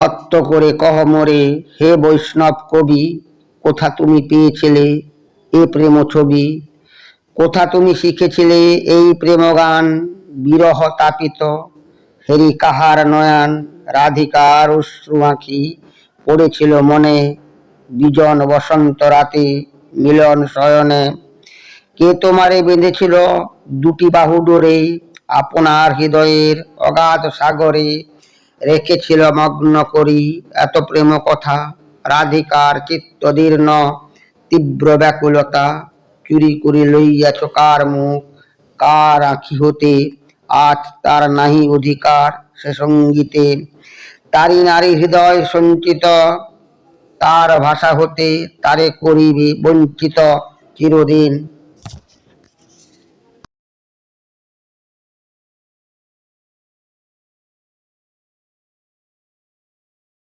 সত্য করে কহ মোরে হে বৈষ্ণব কবি, কোথা তুমি পেয়েছিলে এ প্রেম ছবি? কোথা তুমি শিখেছিলে এই প্রেম গান? বিরহ তাপিত হেরি কাহার নয়ন, রাধিকার অশ্রু আঁখি পড়েছিল মনে, বিজন বসন্ত রাতে মিলন শয়নে। কে তোমারে বেঁধেছিল দুটি বাহু ডোরে, আপনার হৃদয়ের অগাধ সাগরে রেখেছিল মগ্ন করি এত প্রেম কথা? রাধিকার চিত্তদীর্ণ তীব্র ব্যাকুলতা, চুরি করে লইয়াছ কার মুখ কার আঁখি হতে, আজ তার নাহি অধিকার সে সঙ্গীতে। তারি নারী হৃদয় সঞ্চিত তার ভাষা হতে, তারে করিবে বঞ্চিত চিরদিন।